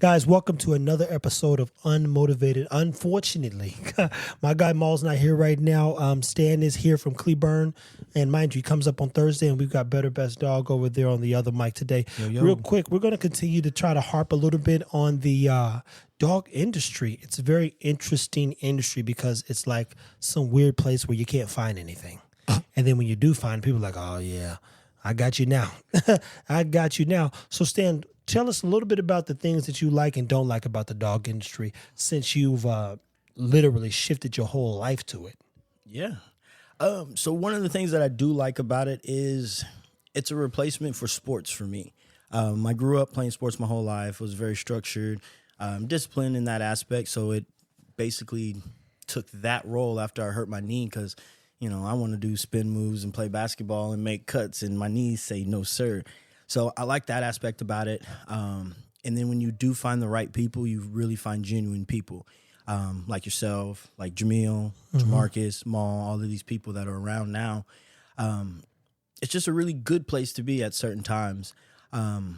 Guys, welcome to another episode of UnMotivated. Unfortunately, my guy Maul's not here right now. Stan is here from Cleburne. And mind you, he comes up on Thursday, and we've got Better Best Dog over there on the other mic today. Yo. Real quick, we're going to continue to try to harp a little bit on the dog industry. It's a very interesting industry because it's like some weird place where you can't find anything. And then when you do find, people are like, oh, yeah, I got you now. I got you now. So, Stan, tell us a little bit about the things that you like and don't like about the dog industry since you've literally shifted your whole life to it. Yeah. So one of the things that I do like about it is it's a replacement for sports for me. I grew up playing sports my whole life. Was very structured, disciplined in that aspect. So it basically took that role after I hurt my knee because, you know, I want to do spin moves and play basketball and make cuts, and my knees say no, sir. So I like that aspect about it. And then when you do find the right people, you really find genuine people like yourself, like Jamil, Jamarcus, Maul, all of these people that are around now. It's just a really good place to be at certain times. What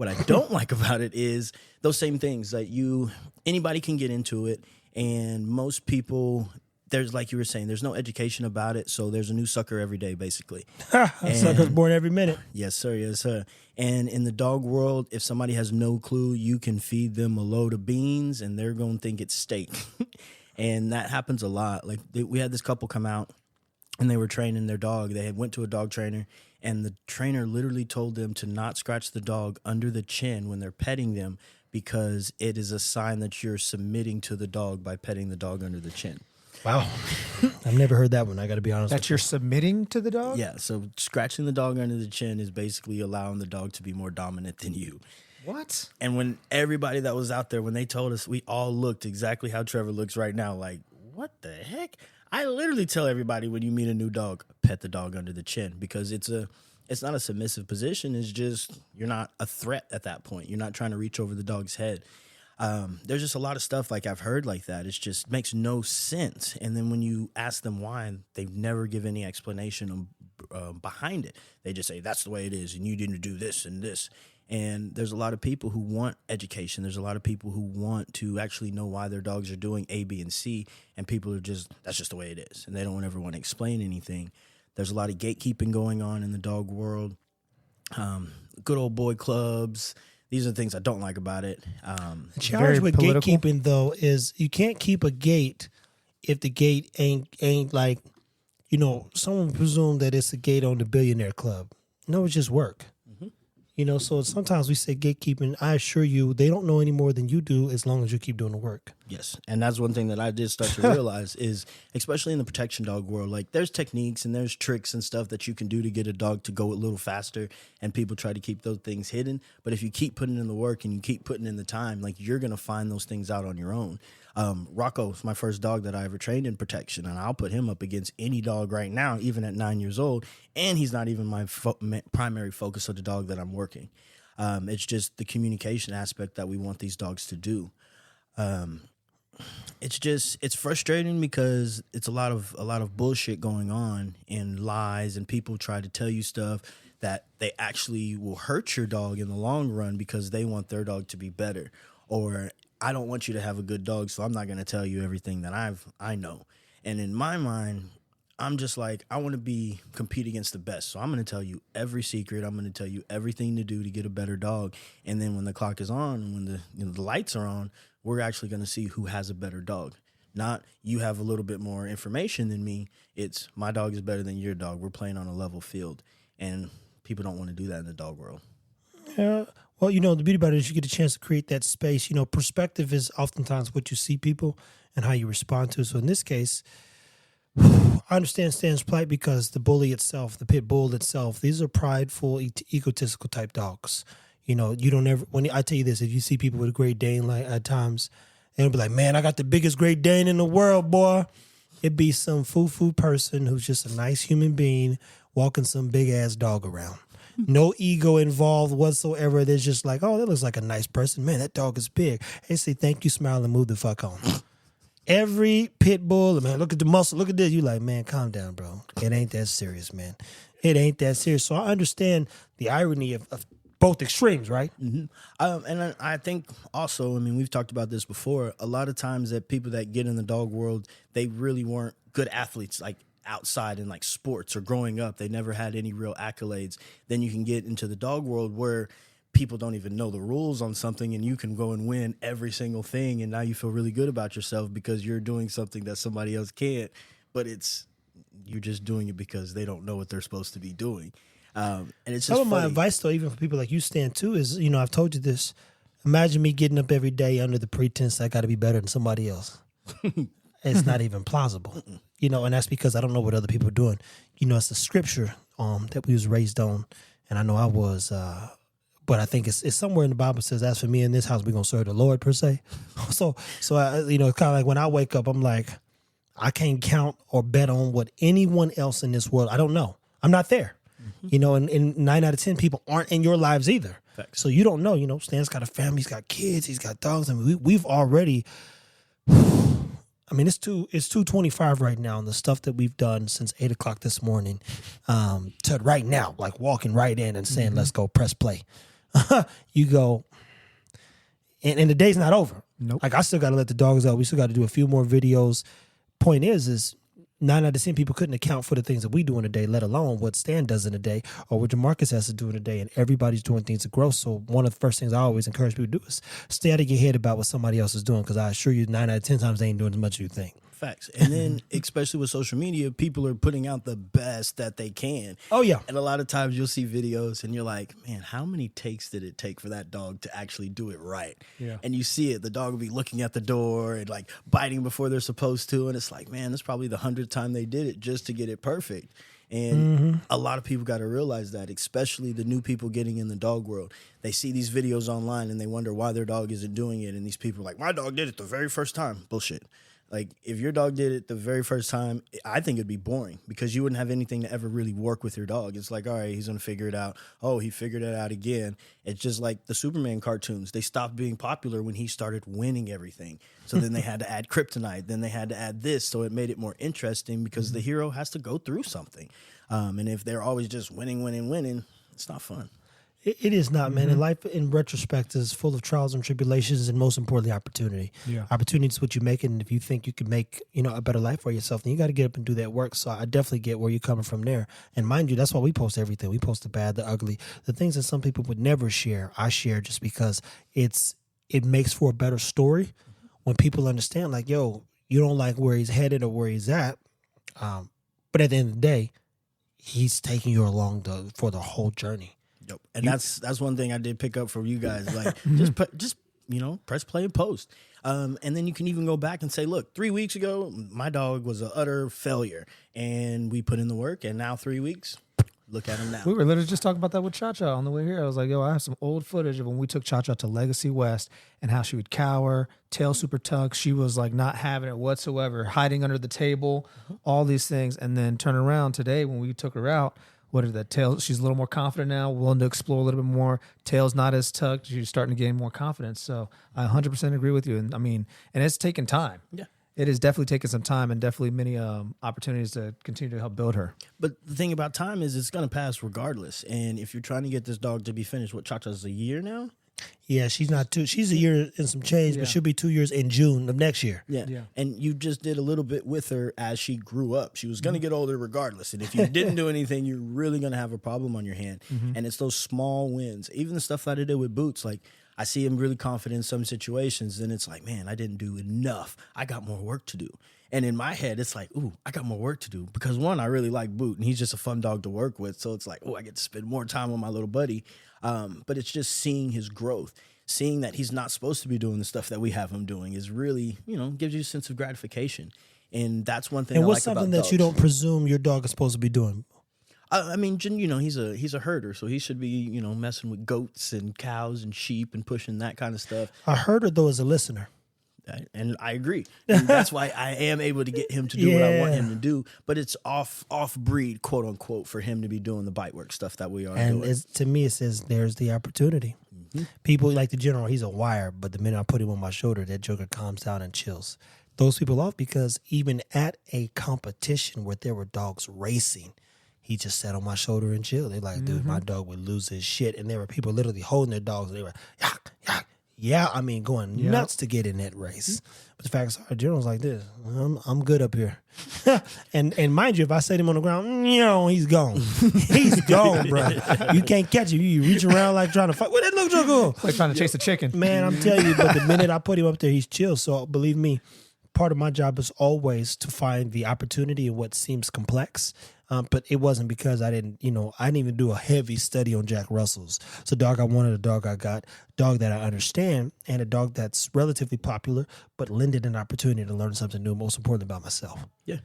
I don't like about it is those same things that anybody can get into it. And most people, there's, like you were saying, there's no education about it, so there's a new sucker every day, basically. Sucker's born every minute. Yes, sir, yes, sir. And in the dog world, if somebody has no clue, you can feed them a load of beans, and they're going to think it's steak. And that happens a lot. Like, we had this couple come out, and they were training their dog. They had went to a dog trainer, and the trainer literally told them to not scratch the dog under the chin when they're petting them because it is a sign that you're submitting to the dog by petting the dog under the chin. Wow. I've never heard that one. I got to be honest. That you're submitting to the dog? Yeah, so scratching the dog under the chin is basically allowing the dog to be more dominant than you. What? And when everybody that was out there, when they told us, we all looked exactly how Trevor looks right now. Like, what the heck? I literally tell everybody when you meet a new dog, pet the dog under the chin because it's not a submissive position. It's just you're not a threat at that point. You're not trying to reach over the dog's head. There's just a lot of stuff like I've heard like that. It just makes no sense. And then when you ask them why, they never give any explanation behind it. They just say, that's the way it is, and you didn't do this and this. And there's a lot of people who want education. There's a lot of people who want to actually know why their dogs are doing A, B, and C, and people are just, that's just the way it is, and they don't ever want to explain anything. There's a lot of gatekeeping going on in the dog world, good old boy clubs. These are the things I don't like about it. The challenge with gatekeeping, though, is you can't keep a gate if the gate ain't like, you know, someone presume that it's a gate on the billionaire club. No, it's just work. You know, so sometimes we say gatekeeping. I assure you, they don't know any more than you do as long as you keep doing the work. Yes, and that's one thing that I did start to realize is, especially in the protection dog world, like there's techniques and there's tricks and stuff that you can do to get a dog to go a little faster, and people try to keep those things hidden. But if you keep putting in the work and you keep putting in the time, like you're going to find those things out on your own. Rocco is my first dog that I ever trained in protection, and I'll put him up against any dog right now, even at 9 years old, and he's not even my primary focus of the dog that I'm working. It's just the communication aspect that we want these dogs to do. It's frustrating because it's a lot of bullshit going on and lies, and people try to tell you stuff that they actually will hurt your dog in the long run because they want their dog to be better, or I don't want you to have a good dog, so I'm not going to tell you everything that I know. And in my mind, I'm just like, I want to compete against the best. So I'm going to tell you every secret. I'm going to tell you everything to do to get a better dog. And then when the clock is on and when the lights are on, we're actually going to see who has a better dog. Not you have a little bit more information than me. It's my dog is better than your dog. We're playing on a level field. And people don't want to do that in the dog world. Yeah. Well, you know, the beauty about it is you get a chance to create that space. You know, perspective is oftentimes what you see people and how you respond to it. So in this case, I understand Stan's plight because the bully itself, the pit bull itself, these are prideful, egotistical type dogs. You know, you don't ever, I tell you this, if you see people with a Great Dane, like at times, they'll be like, man, I got the biggest Great Dane in the world, boy. It'd be some foo-foo person who's just a nice human being walking some big-ass dog around. No ego involved whatsoever. There's just like, oh, that looks like a nice person. Man, that dog is big. They say, thank you, smile, and move the fuck on. Every pit bull, man, look at the muscle. Look at this. You like, man, calm down, bro. It ain't that serious, man. It ain't that serious. So I understand the irony of both extremes, right? And I think also, I mean, we've talked about this before. A lot of times that people that get in the dog world, they really weren't good athletes, like outside in like sports or growing up. They never had any real accolades. Then you can get into the dog world where people don't even know the rules on something, and you can go and win every single thing. And now you feel really good about yourself because you're doing something that somebody else can't, but you're just doing it because they don't know what they're supposed to be doing. And it's just Some of my funny. advice, though, even for people like you, Stan, too, is, I've told you this. Imagine me getting up every day under the pretense I got to be better than somebody else. It's not even plausible, and that's because I don't know what other people are doing. It's the scripture that we was raised on, and I know I was, but I think it's somewhere in the Bible says, as for me in this house, we're going to serve the Lord, per se. So I, it's kind of like when I wake up, I'm like, I can't count or bet on what anyone else in this world, I don't know. I'm not there. And 9 out of 10 people aren't in your lives either. Facts. So you don't know, Stan's got a family, he's got kids, he's got dogs. I mean, we've already, I mean, it's 2:25 right now, and the stuff that we've done since 8 o'clock this morning to right now, like walking right in and saying, let's go press play. You go, and the day's not over. Nope. Like, I still got to let the dogs out. We still got to do a few more videos. Point is 9 out of 10 people couldn't account for the things that we do in a day, let alone what Stan does in a day or what Jamarcus has to do in a day. And everybody's doing things to grow. So one of the first things I always encourage people to do is stay out of your head about what somebody else is doing, because I assure you 9 out of 10 times they ain't doing as much as you think. Facts. And then, especially with social media, people are putting out the best that they can. Oh, yeah. And a lot of times you'll see videos and you're like, man, how many takes did it take for that dog to actually do it right? Yeah. And you see it, the dog will be looking at the door and like biting before they're supposed to. And it's like, man, that's probably the 100th time they did it just to get it perfect. And a lot of people got to realize that, especially the new people getting in the dog world. They see these videos online and they wonder why their dog isn't doing it. And these people are like, my dog did it the very first time. Bullshit. Like, if your dog did it the very first time, I think it'd be boring because you wouldn't have anything to ever really work with your dog. It's like, all right, he's going to figure it out. Oh, he figured it out again. It's just like the Superman cartoons. They stopped being popular when he started winning everything. So then they had to add kryptonite. Then they had to add this. So it made it more interesting because the hero has to go through something. And if they're always just winning, it's not fun. It is not, man. And life, in retrospect, is full of trials and tribulations, and most importantly, opportunity. Yeah. Opportunity is what you make, and if you think you can make, a better life for yourself, then you got to get up and do that work. So I definitely get where you're coming from there. And mind you, that's why we post everything. We post the bad, the ugly, the things that some people would never share. I share just because it makes for a better story when people understand, like, yo, you don't like where he's headed or where he's at, but at the end of the day, he's taking you along for the whole journey. Yep. And that's one thing I did pick up from you guys. Like, just press play and post. And then you can even go back and say, look, 3 weeks ago, my dog was an utter failure. And we put in the work, and now 3 weeks, look at him now. We were literally just talking about that with Cha-Cha on the way here. I was like, yo, I have some old footage of when we took Cha-Cha to Legacy West and how she would cower, tail super tuck. She was like not having it whatsoever, hiding under the table, all these things. And then turn around today when we took her out. What is that? Tail? She's a little more confident now, willing to explore a little bit more. Tail's not as tucked. She's starting to gain more confidence. So I 100% agree with you. And I mean, and it's taken time. Yeah. It has definitely taken some time and definitely many opportunities to continue to help build her. But the thing about time is it's going to pass regardless. And if you're trying to get this dog to be finished, what, Cha-Cha's a year now? Yeah, she's not two. She's a year and some change, but she'll be 2 years in June of next year. Yeah. And you just did a little bit with her as she grew up. She was going to get older regardless. And if you didn't do anything, you're really going to have a problem on your hand. And it's those small wins. Even the stuff that I did with Boots, like, I see him really confident in some situations, and it's like, man, I didn't do enough. I got more work to do. And in my head, it's like, ooh, I got more work to do. Because one, I really like Boot, and he's just a fun dog to work with. So it's like, oh, I get to spend more time with my little buddy. But it's just seeing his growth. Seeing that he's not supposed to be doing the stuff that we have him doing is really, gives you a sense of gratification. And that's one thing I like about dogs. And what's something that you don't presume your dog is supposed to be doing? I mean, he's a herder, so he should be, messing with goats and cows and sheep and pushing that kind of stuff. A herder, though, is a listener. And I agree. And that's why I am able to get him to do what I want him to do. But it's off breed, quote unquote, for him to be doing the bite work stuff that we are doing. And to me, it says there's the opportunity. People like the general, he's a wire, but the minute I put him on my shoulder, that joker calms down and chills. Those people off, because even at a competition where there were dogs racing, he just sat on my shoulder and chilled. They're like, dude, my dog would lose his shit. And there were people literally holding their dogs. And they were, yak, yak. Yeah, I mean, going nuts to get in that race. But the fact is, our general's like this. I'm good up here. and mind you, if I set him on the ground, he's gone. He's gone, bro. You can't catch him. You reach around like trying to fight. Where that look go? Like trying to chase a chicken. Man, I'm telling you, but the minute I put him up there, he's chill. So believe me, part of my job is always to find the opportunity in what seems complex. But it wasn't because I didn't even do a heavy study on Jack Russells. So dog I wanted, a dog I got, dog that I understand, and a dog that's relatively popular, but lended an opportunity to learn something new, most importantly about myself. Yeah.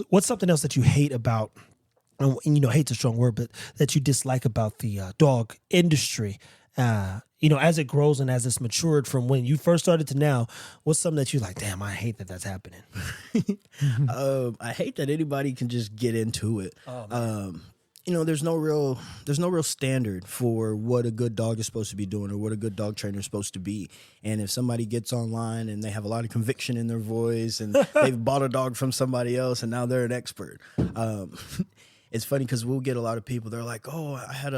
What's something else that you hate about, and hate's a strong word, but that you dislike about the dog industry? As it grows and as it's matured from when you first started to now, what's something that you're like, damn, I hate that that's happening? I hate that anybody can just get into it. There's no real standard for what a good dog is supposed to be doing or what a good dog trainer is supposed to be. And if somebody gets online and they have a lot of conviction in their voice and they've bought a dog from somebody else and now they're an expert, it's funny because we'll get a lot of people. They're like, oh, I had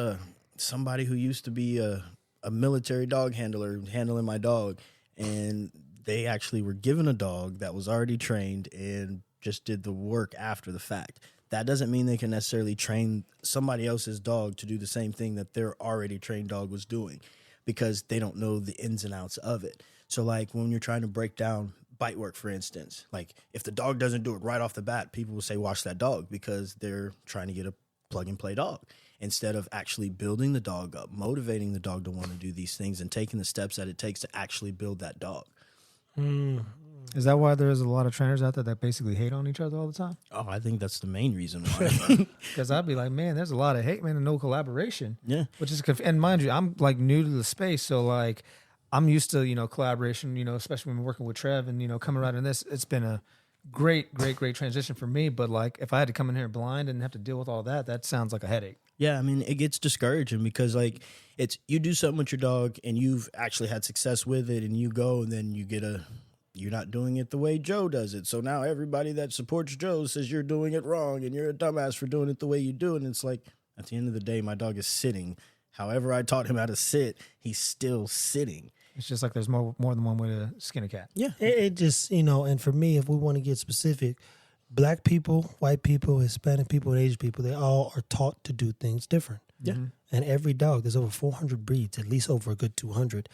somebody who used to be a military dog handler handling my dog, and they actually were given a dog that was already trained and just did the work after the fact. That doesn't mean they can necessarily train somebody else's dog to do the same thing that their already trained dog was doing because they don't know the ins and outs of it. So like when you're trying to break down bite work, for instance, like if the dog doesn't do it right off the bat, people will say, watch that dog, because they're trying to get a plug and play dog instead of actually building the dog up, motivating the dog to want to do these things and taking the steps that it takes to actually build that dog. Is that why there's a lot of trainers out there that basically hate on each other all the time? Oh, I think that's the main reason why. Because I'd be like, man, there's a lot of hate, man, and no collaboration. Yeah. And mind you, I'm like new to the space, so like I'm used to, collaboration, especially when we're working with Trev and, coming around in this. It's been a great transition for me. But like if I had to come in here blind and have to deal with all that, that sounds like a headache. Yeah, I mean, it gets discouraging because, like, you do something with your dog and you've actually had success with it, and you go and then you're not doing it the way Joe does it. So now everybody that supports Joe says you're doing it wrong and you're a dumbass for doing it the way you do. And it's like, at the end of the day, my dog is sitting. However I taught him how to sit, he's still sitting. It's just like there's more than one way to skin a cat. Yeah. It just, and for me, if we want to get specific, Black people, white people, Hispanic people, and Asian people, they all are taught to do things different. Yeah. And every dog, there's over 400 breeds, at least over a good 200.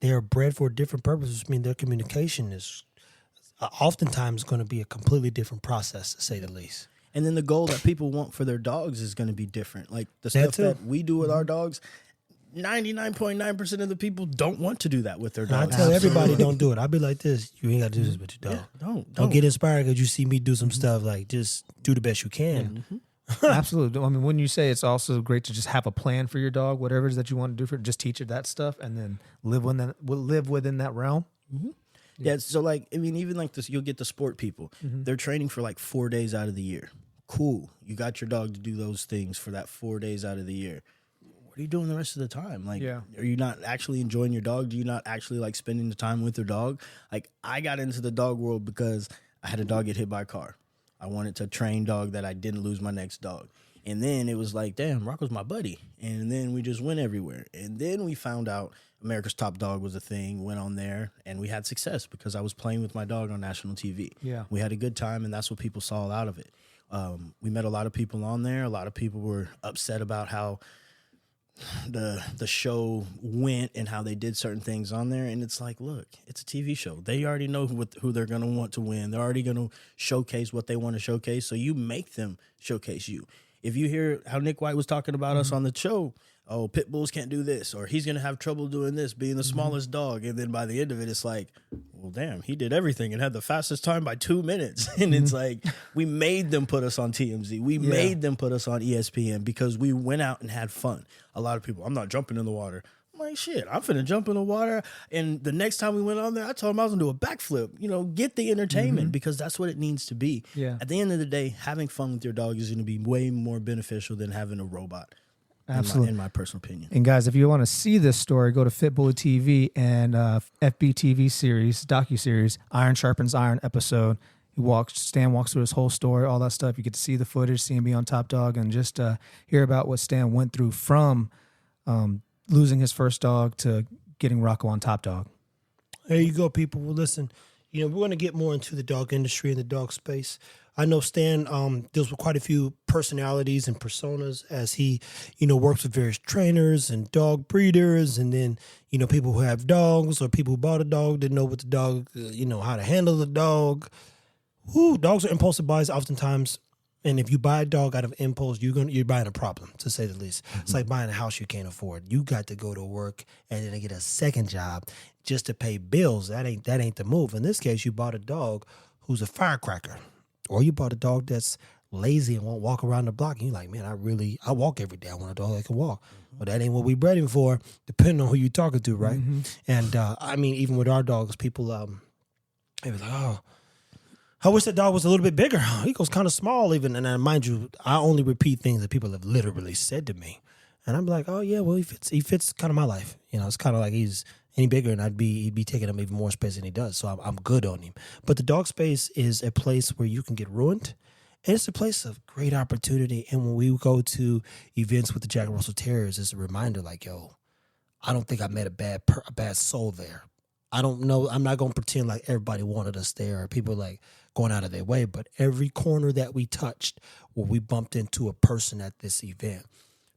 They are bred for different purposes, which means their communication is oftentimes going to be a completely different process, to say the least. And then the goal that people want for their dogs is going to be different. Like the stuff that we do with our dogs, 99.9% of the people don't want to do that with their dogs. I tell everybody don't do it. I'll be like this. You ain't got to do this with your dog. Yeah, don't get inspired because you see me do some stuff. Like, just do the best you can. Absolutely. I mean, when you say it's also great to just have a plan for your dog, whatever it is that you want to do for it, just teach it that stuff and then live within that realm. Yeah. So like, I mean, even like this, you'll get the sport people. They're training for like 4 days out of the year. Cool. You got your dog to do those things for that 4 days out of the year. What are you doing the rest of the time? Like, are you not actually enjoying your dog? Do you not actually like spending the time with your dog? Like, I got into the dog world because I had a dog get hit by a car. I wanted to train dog that I didn't lose my next dog. And then it was like, damn, Rocco's my buddy. And then we just went everywhere. And then we found out America's Top Dog was a thing, went on there, and we had success because I was playing with my dog on national TV. Yeah. We had a good time, and that's what people saw out of it. We met a lot of people on there. A lot of people were upset about how the show went and how they did certain things on there. And it's like, look, it's a TV show. They already know who they're going to want to win. They're already going to showcase what they want to showcase. So you make them showcase you. If you hear how Nick White was talking about us on the show, oh, pit bulls can't do this, or he's going to have trouble doing this, being the smallest dog. And then by the end of it, it's like, well, damn, he did everything and had the fastest time by 2 minutes. And it's like, we made them put us on TMZ. We made them put us on ESPN because we went out and had fun. A lot of people, I'm not jumping in the water. I'm like, shit, I'm finna jump in the water. And the next time we went on there, I told him I was gonna do a backflip. Get the entertainment because that's what it needs to be. Yeah. At the end of the day, having fun with your dog is gonna be way more beneficial than having a robot. Absolutely. In my personal opinion. And guys, if you want to see this story, go to Fit Bully TV and FBTV series, docuseries, Iron Sharpens Iron episode. Stan walks through his whole story, all that stuff. You get to see the footage, see him be on Top Dog, and just hear about what Stan went through from losing his first dog to getting Rocco on Top Dog. There you go, people. Well, listen, we're going to get more into the dog industry and the dog space. I know Stan deals with quite a few personalities and personas as he, works with various trainers and dog breeders, and then, people who have dogs or people who bought a dog didn't know what the dog, how to handle the dog. Ooh, dogs are impulsive buys oftentimes. And if you buy a dog out of impulse, you're buying a problem, to say the least. Mm-hmm. It's like buying a house you can't afford. You got to go to work and then get a second job just to pay bills. That ain't the move. In this case, you bought a dog who's a firecracker, or you bought a dog that's lazy and won't walk around the block. And you're like, man, I walk every day. I want a dog that can walk. Mm-hmm. But that ain't what we bred him for, depending on who you're talking to, right? Mm-hmm. And even with our dogs, people they was like, oh, I wish that dog was a little bit bigger. He goes kind of small even. And mind you, I only repeat things that people have literally said to me. And I'm like, oh, yeah, well, he fits kind of my life. It's kind of like he's any bigger and he'd be taking up even more space than he does. So I'm good on him. But the dog space is a place where you can get ruined. And it's a place of great opportunity. And when we go to events with the Jack Russell Terriers, it's a reminder like, yo, I don't think I met a bad soul there. I don't know. I'm not going to pretend like everybody wanted us there or people like going out of their way. But every corner that we touched where we bumped into a person at this event,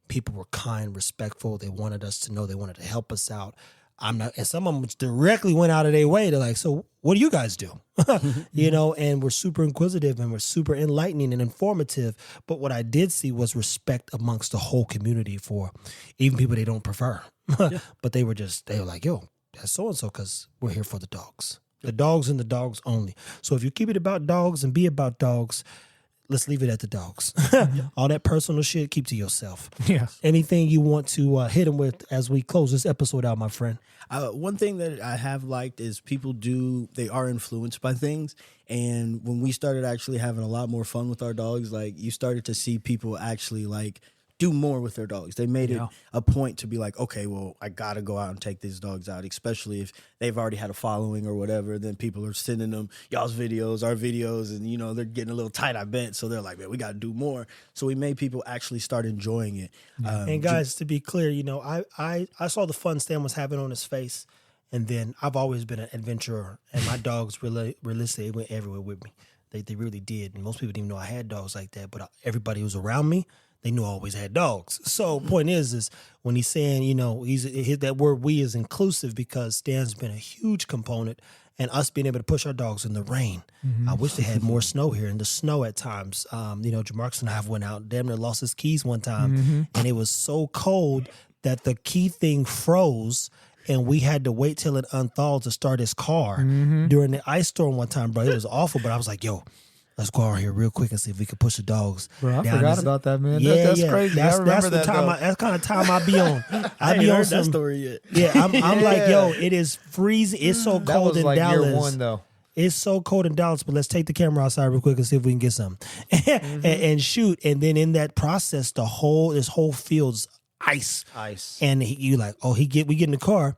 people were kind, respectful. They wanted us to know. They wanted to help us out. And some of them directly went out of their way to like, so what do you guys do? And we're super inquisitive and we're super enlightening and informative. But what I did see was respect amongst the whole community for even people they don't prefer. Yeah. But they were like, yo, that's so-and-so because we're here for the dogs. The dogs and the dogs only. So if you keep it about dogs and be about dogs, let's leave it at the dogs. All that personal shit, keep to yourself. Yeah. Anything you want to hit them with as we close this episode out, my friend? One thing that I have liked is people they are influenced by things. And when we started actually having a lot more fun with our dogs, like you started to see people actually like do more with their dogs. They made it a point to be like, okay, well, I got to go out and take these dogs out, especially if they've already had a following or whatever. Then people are sending them y'all's videos, our videos, and, they're getting a little tight, I bet. So they're like, man, we got to do more. So we made people actually start enjoying it. And guys, to be clear, I saw the fun Stan was having on his face. And then I've always been an adventurer. And my dogs realistically went everywhere with me. They really did. And most people didn't even know I had dogs like that. But everybody who was around me, they knew I always had dogs. So point is when he's saying, that word we is inclusive because Stan's been a huge component and us being able to push our dogs in the rain. Mm-hmm. I wish they had more snow here. In the snow at times, Jamarcus and I went out, damn near lost his keys one time. And it was so cold that the key thing froze and we had to wait till it unthawed to start his car during the ice storm one time, bro. It was awful, but I was like, yo, let's go out here real quick and see if we can push the dogs. Bro, I forgot about that, man. That's crazy. That's I remember the that. time. That's kind of time I be on. I be on heard that story yet. Yeah, I'm like, yo, it is freezing. It's so that cold was in like Dallas. Year one, though. It's so cold in Dallas, but let's take the camera outside real quick and see if we can get some and shoot. And then in that process, this whole field's ice. And you like, we get in the car.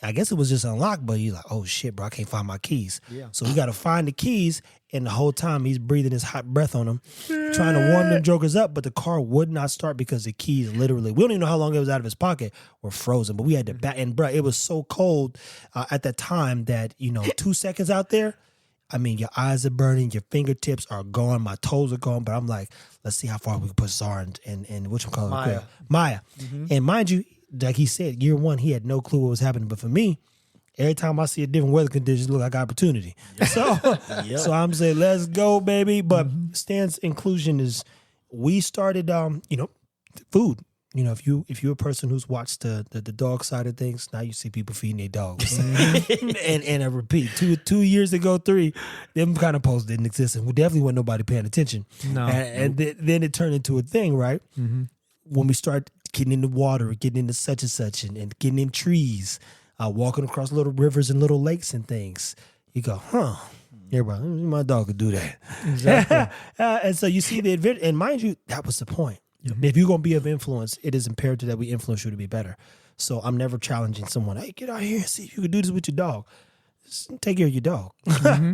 I guess it was just unlocked, but he's like, oh shit, bro, I can't find my keys. Yeah. So we got to find the keys. And the whole time he's breathing his hot breath on them, trying to warm them jokers up. But the car would not start because the keys literally, we don't even know how long it was out of his pocket, were frozen. But we had to back. And bro, it was so cold at that time that, 2 seconds out there, I mean, your eyes are burning, your fingertips are gone, my toes are gone. But I'm like, let's see how far we can push Zara and whatchamacallit, Maya. Mm-hmm. And mind you, like he said, year one, he had no clue what was happening. But for me, every time I see a different weather condition, look like opportunity. So, so I'm saying, let's go, baby. But Stan's inclusion is, we started, food. If you're a person who's watched the dog side of things, now you see people feeding their dogs. and I repeat, 2 years ago, 3, them kind of posts didn't exist, and we definitely wasn't nobody paying attention. No, and then it turned into a thing, right? Mm-hmm. When we start getting in the water, getting into such and such, and getting in trees. Walking across little rivers and little lakes and things, you go, yeah, bro, my dog could do that. Exactly. And so you see the adventure, and mind you, that was the point. Mm-hmm. If you're going to be of influence, it is imperative that we influence you to be better. So I'm never challenging someone, hey, get out here and see if you can do this with your dog. just take care of your dog.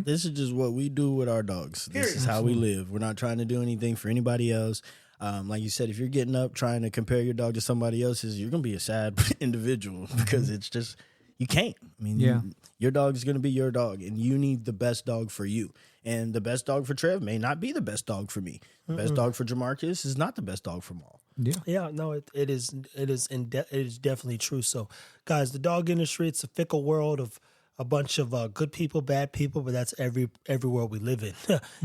This is just what we do with our dogs. This is how we live. We're not trying to do anything for anybody else. Like you said, if you're getting up trying to compare your dog to somebody else's, you're going to be a sad individual because it's just, you can't. I mean, your dog is going to be your dog, and you need the best dog for you. And the best dog for Trev may not be the best dog for me. The best dog for Jamarcus is not the best dog for Maul. Yeah, no, it is definitely true. So, guys, the dog industry, it's a fickle world of a bunch of good people, bad people, but that's every world we live in.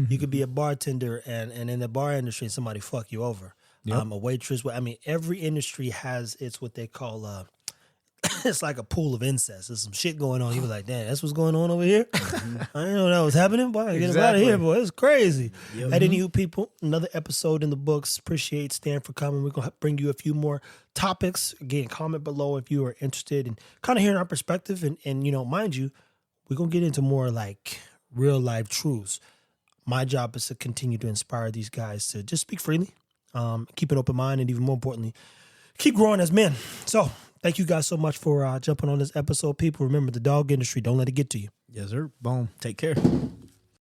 You could be a bartender and in the bar industry, somebody fuck you over. A waitress. I mean, every industry has it's what they call it's like a pool of incest. There's some shit going on. You be like, damn, that's what's going on over here. I didn't know that was happening. Boy, get out of here, boy. It's crazy. At any you people, another episode in the books. Appreciate Stan for coming. We're gonna bring you a few more topics. Again, comment below if you are interested in kind of hearing our perspective. And you know, mind you, we're gonna get into more like real life truths. My job is to continue to inspire these guys to just speak freely, keep an open mind, and even more importantly, keep growing as men. So thank you guys so much for jumping on this episode. People, remember the dog industry. Don't let it get to you. Yes, sir. Boom. Take care.